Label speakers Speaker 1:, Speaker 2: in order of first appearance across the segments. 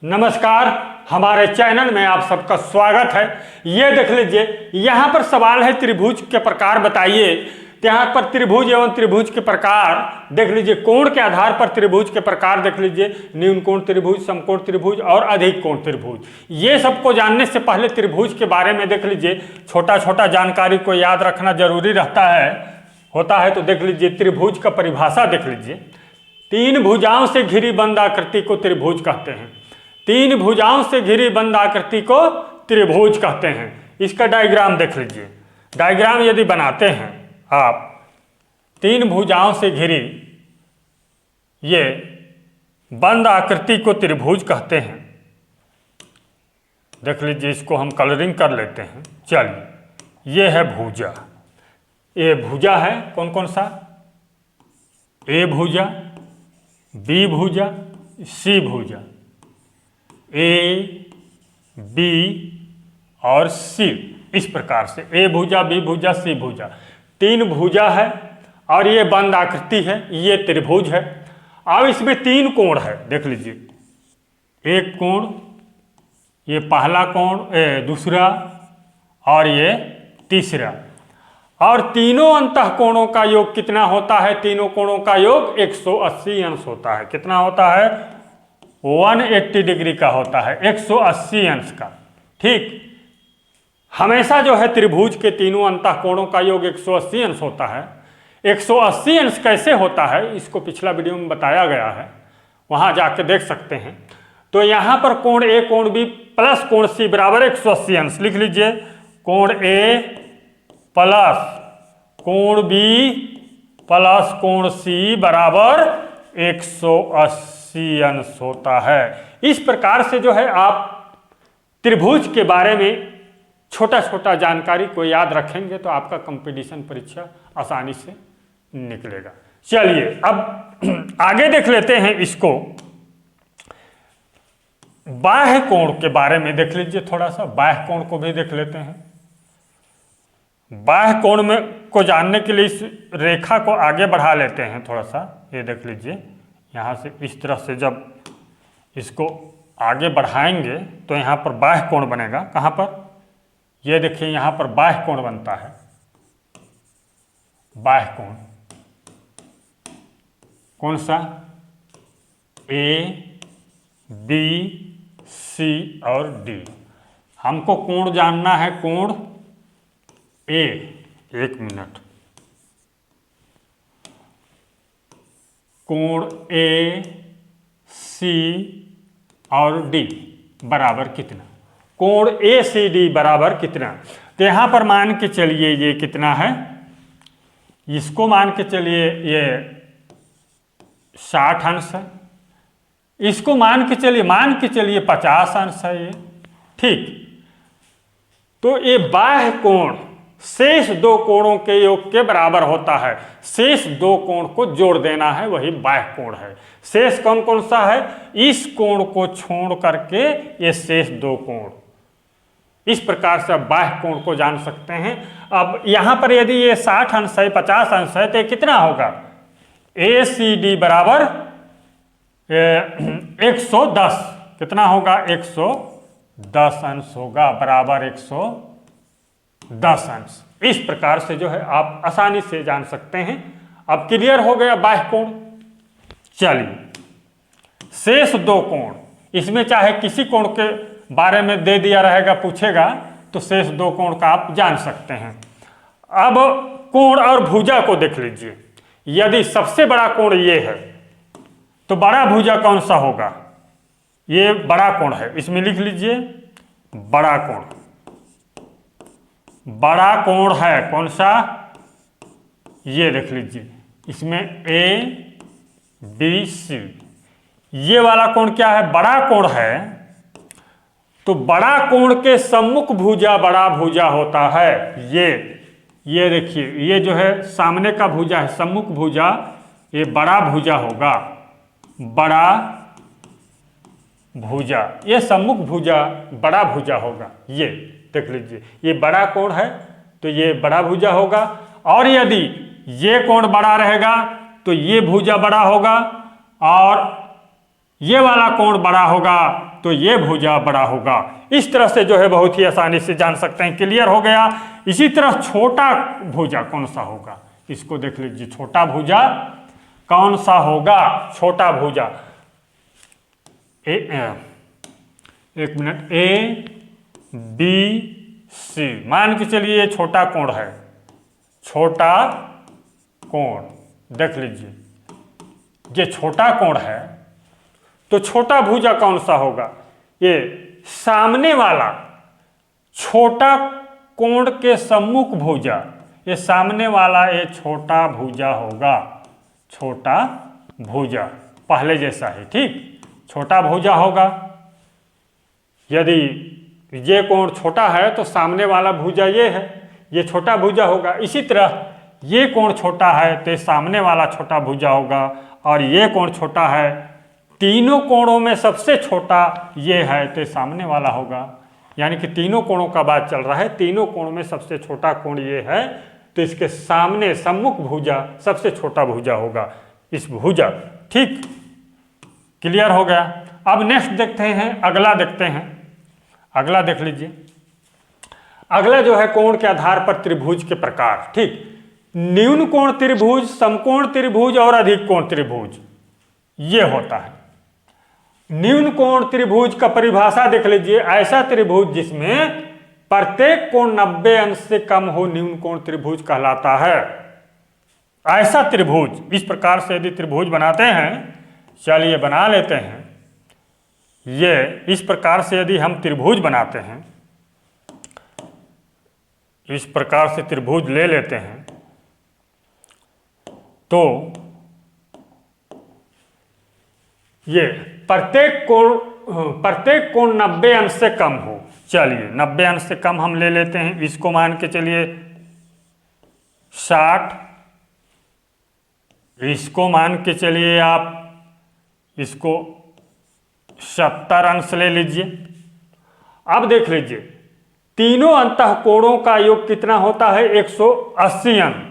Speaker 1: नमस्कार, हमारे चैनल में आप सबका स्वागत है। ये देख लीजिए, यहाँ पर सवाल है त्रिभुज के प्रकार बताइए। तो यहाँ पर त्रिभुज एवं त्रिभुज के प्रकार देख लीजिए, कोण के आधार पर त्रिभुज के प्रकार देख लीजिए, न्यून कोण त्रिभुज, समकोण त्रिभुज और अधिक कोण त्रिभुज। ये सबको जानने से पहले त्रिभुज के बारे में देख लीजिए, छोटा छोटा जानकारी को याद रखना जरूरी होता है। तो देख लीजिए, त्रिभुज का परिभाषा देख लीजिए, तीन भुजाओं से घिरी बंद आकृति को त्रिभुज कहते हैं। तीन भुजाओं से घिरी बंद आकृति को त्रिभुज कहते हैं। इसका डायग्राम देख लीजिए। डायग्राम यदि बनाते हैं आप, तीन भुजाओं से घिरी ये बंद आकृति को त्रिभुज कहते हैं। देख लीजिए, इसको हम कलरिंग कर लेते हैं। चलिए, ये है भुजा। ये भुजा है कौन कौन सा? ए भुजा, बी भुजा, सी भुजा। ए, बी और सी, इस प्रकार से ए भुजा, बी भुजा, सी भुजा, तीन भुजा है और ये बंद आकृति है, ये त्रिभुज है। अब इसमें तीन कोण है, देख लीजिए, एक कोण, ये पहला कोण, दूसरा और ये तीसरा। और तीनों अंतःकोणों का योग कितना होता है? तीनों कोणों का योग 180 अंश होता है। कितना होता है? 180 डिग्री का होता है, 180 अंश का। ठीक, हमेशा जो है त्रिभुज के तीनों अंतःकोणों का योग 180 अंश होता है। 180 अंश कैसे होता है, इसको पिछला वीडियो में बताया गया है, वहां जाके देख सकते हैं। तो यहां पर कोण ए कोण बी प्लस कोण सी बराबर 180 अंश लिख लीजिए। कोण ए प्लस कोण बी प्लस कोण सी बराबर 180 अंश होता है। इस प्रकार से जो है आप त्रिभुज के बारे में छोटा छोटा जानकारी को याद रखेंगे तो आपका कंपटीशन परीक्षा आसानी से निकलेगा। चलिए, अब आगे देख लेते हैं इसको। बाह्य कोण के बारे में देख लीजिए, थोड़ा सा बाह्य कोण को भी देख लेते हैं। बाह्य कोण में को जानने के लिए इस रेखा को आगे बढ़ा लेते हैं थोड़ा सा। ये देख लीजिए, यहाँ से इस तरह से जब इसको आगे बढ़ाएंगे तो यहाँ पर बाह्य कोण बनेगा। कहाँ पर? ये देखिए, यहाँ पर बाह्य कोण बनता है। बाह्य कोण कौन सा? ए, बी, सी और डी। हमको कोण जानना है, कोण ए। एक मिनट, कोण ए, सी और डी बराबर कितना? कोण ए सी डी बराबर कितना? तो यहां पर मान के चलिए ये कितना है, इसको मान के चलिए ये 60 अंश है। इसको मान के चलिए 50 अंश है ये। ठीक, तो ये बाह्य कोण शेष दो कोणों के योग के बराबर होता है। शेष दो कोण को जोड़ देना है, वही बाह्य कोण है। शेष कौन कौन सा है? इस कोण को छोड़ करके ये शेष दो कोण। इस प्रकार से आप बाह्य कोण को जान सकते हैं। अब यहां पर यदि ये 60 अंश है, 50 अंश है, तो ये कितना होगा? ए सी डी बराबर 110। कितना होगा? 110 अंश होगा, बराबर 110 अंश। इस प्रकार से जो है आप आसानी से जान सकते हैं। अब क्लियर हो गया बाह्य कोण। चलिए, शेष दो कोण, इसमें चाहे किसी कोण के बारे में दे दिया रहेगा, पूछेगा, तो शेष दो कोण का आप जान सकते हैं। अब कोण और भुजा को देख लीजिए। यदि सबसे बड़ा कोण ये है तो बड़ा भुजा कौन सा होगा? ये बड़ा कोण है, इसमें लिख लीजिए बड़ा कोण। बड़ा कोण है कौन सा? ये देख लीजिए, इसमें ए, बी, सी। ये वाला कोण क्या है? बड़ा कोण है। तो बड़ा कोण के सम्मुख भुजा बड़ा भुजा होता है। ये देखिए, ये जो है सामने का भुजा है, सम्मुख भुजा, ये बड़ा भुजा होगा। बड़ा भुजा, ये सम्मुख भुजा बड़ा भुजा होगा। ये देख लीजिए, ये बड़ा कोण है तो ये बड़ा भुजा होगा। और यदि ये कोण बड़ा रहेगा तो ये भुजा बड़ा होगा, और ये वाला कोण बड़ा होगा तो ये भुजा बड़ा होगा। इस तरह से जो है बहुत ही आसानी से जान सकते हैं। क्लियर हो गया। इसी तरह छोटा भुजा कौन सा होगा, इसको देख लीजिए। छोटा भुजा कौन सा होगा? छोटा भुजा एक मिनट, ए बी सी, मान के चलिए ये छोटा कोण है, छोटा कोण देख लीजिए, ये छोटा कोण है तो छोटा भुजा कौन सा होगा? ये सामने वाला छोटा कोण के सम्मुख भुजा, ये सामने वाला ये छोटा भुजा होगा, छोटा भुजा पहले जैसा है, ठीक, छोटा भुजा होगा। यदि ये कोण छोटा है तो सामने वाला भुजा ये है, ये छोटा भुजा होगा। इसी तरह ये कोण छोटा है तो सामने वाला छोटा भुजा होगा, और ये कोण छोटा है, तीनों कोणों में सबसे छोटा ये है तो सामने वाला होगा। यानी कि तीनों कोणों का बात चल रहा है, तीनों कोणों में सबसे छोटा कोण ये है तो इसके सामने सम्मुख भुजा सबसे छोटा भुजा होगा, इस भुजा, ठीक, क्लियर हो गया। अब नेक्स्ट देखते हैं, अगला देखते हैं। अगला देख लीजिए। अगला जो है कोण के आधार पर त्रिभुज के प्रकार, ठीक, न्यून कोण त्रिभुज, समकोण त्रिभुज और अधिक कोण त्रिभुज, ये होता है। न्यून कोण त्रिभुज का परिभाषा देख लीजिए, ऐसा त्रिभुज जिसमें प्रत्येक कोण 90 अंश से कम हो न्यून कोण त्रिभुज कहलाता है। ऐसा त्रिभुज, इस प्रकार से यदि त्रिभुज बनाते हैं, चलिए बना लेते हैं। ये इस प्रकार से यदि हम त्रिभुज बनाते हैं, इस प्रकार से त्रिभुज ले लेते हैं तो ये प्रत्येक कोण 90 अंश से कम हो। चलिए 90 अंश से कम हम ले लेते हैं, इसको मान के चलिए 60, इसको मान के चलिए आप इसको 70 अंश ले लीजिए। अब देख लीजिए तीनों अंतः कोणों का योग कितना होता है? 180 अंश।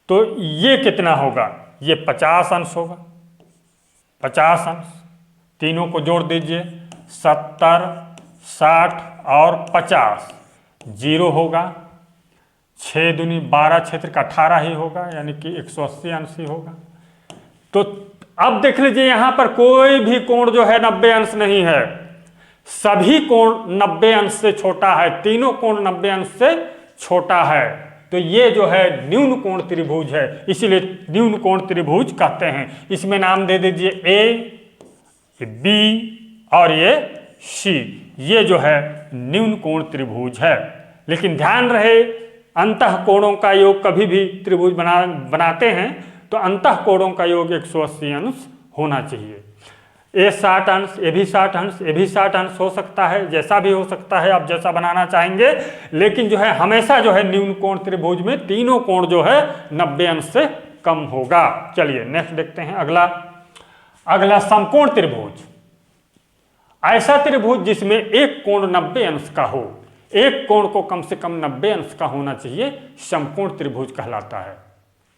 Speaker 1: तो ये कितना होगा? ये 50 अंश होगा, 50 अंश। तीनों को जोड़ दीजिए, 70, 60 और 50, 0 होगा। 6 दूनी 12, क्षेत्र का 18 ही होगा, यानी कि 180 अंश ही होगा। तो अब देख लीजिए यहां पर कोई भी कोण जो है 90 अंश नहीं है, सभी कोण 90 अंश से छोटा है, तीनों कोण 90 अंश से छोटा है। तो ये जो है न्यून कोण त्रिभुज है, इसीलिए न्यून कोण त्रिभुज कहते हैं। इसमें नाम दे दीजिए ए, बी और ये सी, ये जो है न्यून कोण त्रिभुज है। लेकिन ध्यान रहे अंतः कोणों का योग कभी भी त्रिभुज बनाते हैं तो अंतः कोणों का योग 180 अंश होना चाहिए। ए 60 अंश, ये भी 60 अंश, ये भी 60 अंश हो सकता है, जैसा भी हो सकता है, आप जैसा बनाना चाहेंगे। लेकिन जो है हमेशा जो है न्यून कोण त्रिभुज में तीनों कोण जो है 90 अंश से कम होगा। चलिए नेक्स्ट देखते हैं। अगला समकोण त्रिभुज, ऐसा त्रिभुज जिसमें एक कोण 90 अंश का हो, एक कोण को कम से कम 90 अंश का होना चाहिए, समकोण त्रिभुज कहलाता है।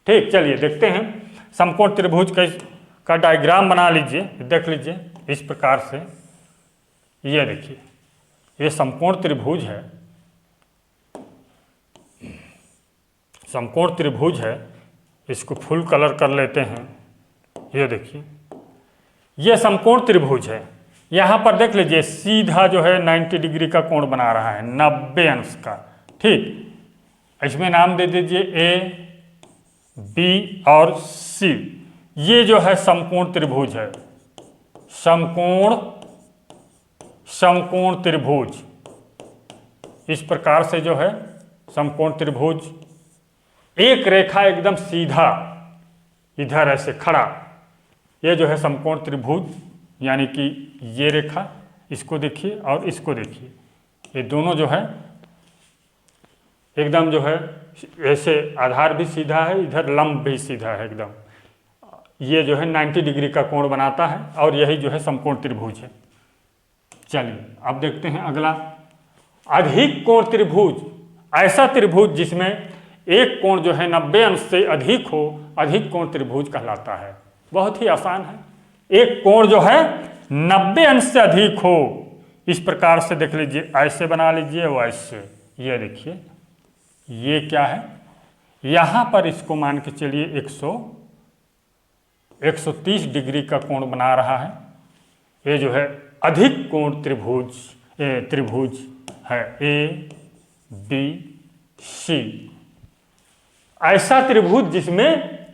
Speaker 1: ठीक, चलिए देखते हैं समकोण त्रिभुज का डायग्राम बना लीजिए, देख लीजिए इस प्रकार से। ये देखिए ये समकोण त्रिभुज है, समकोण त्रिभुज है। इसको फुल कलर कर लेते हैं। ये देखिए ये समकोण त्रिभुज है। यहाँ पर देख लीजिए सीधा जो है 90 डिग्री का कोण बना रहा है, 90 अंश का। ठीक, इसमें नाम दे दीजिए ए, बी और सी। ये जो है समकोण त्रिभुज है, समकोण त्रिभुज। इस प्रकार से जो है समकोण त्रिभुज, एक रेखा एकदम सीधा इधर ऐसे खड़ा, ये जो है समकोण त्रिभुज। यानी कि ये रेखा, इसको देखिए और इसको देखिए, ये दोनों जो है एकदम जो है ऐसे, आधार भी सीधा है, इधर लंब भी सीधा है एकदम। ये जो है 90 डिग्री का कोण बनाता है और यही जो है समकोण त्रिभुज है। चलिए अब देखते हैं अगला, अधिक कोण त्रिभुज, ऐसा त्रिभुज जिसमें एक कोण जो है 90 अंश से अधिक हो, अधिक कोण त्रिभुज कहलाता है। बहुत ही आसान है, एक कोण जो है 90 अंश से अधिक हो, इस प्रकार से देख लीजिए, ऐसे बना लीजिए, वैसे। ये देखिए, ये क्या है, यहाँ पर इसको मान के चलिए 130 डिग्री का कोण बना रहा है। ये जो है अधिक कोण त्रिभुज है ए बी सी। ऐसा त्रिभुज जिसमें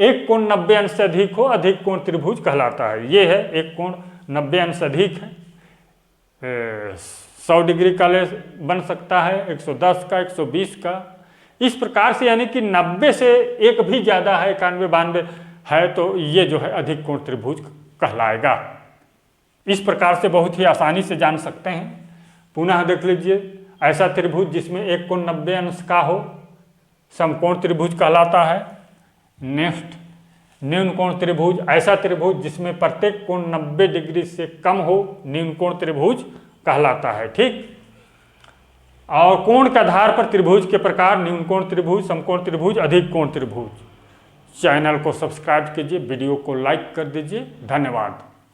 Speaker 1: एक कोण 90 अंश से अधिक हो, अधिक कोण त्रिभुज कहलाता है। ये है एक कोण 90 अंश अधिक है, 100 डिग्री का बन सकता है, 110 का, 120 का, इस प्रकार से, यानी कि 90 से एक भी ज़्यादा है, 91 92 है, तो ये जो है अधिक कोण त्रिभुज कहलाएगा। इस प्रकार से बहुत ही आसानी से जान सकते हैं। पुनः देख लीजिए, ऐसा त्रिभुज जिसमें एक कोण 90 अंश का हो, समकोण त्रिभुज कहलाता है। नेक्स्ट, न्यून कोण त्रिभुज, ऐसा त्रिभुज जिसमें प्रत्येक कोण 90 डिग्री से कम हो, न्यून कोण त्रिभुज कहलाता है। ठीक, और कोण के आधार पर त्रिभुज के प्रकार, न्यून कोण त्रिभुज, समकोण त्रिभुज, अधिक कोण त्रिभुज। चैनल को सब्सक्राइब कीजिए, वीडियो को लाइक कर दीजिए। धन्यवाद।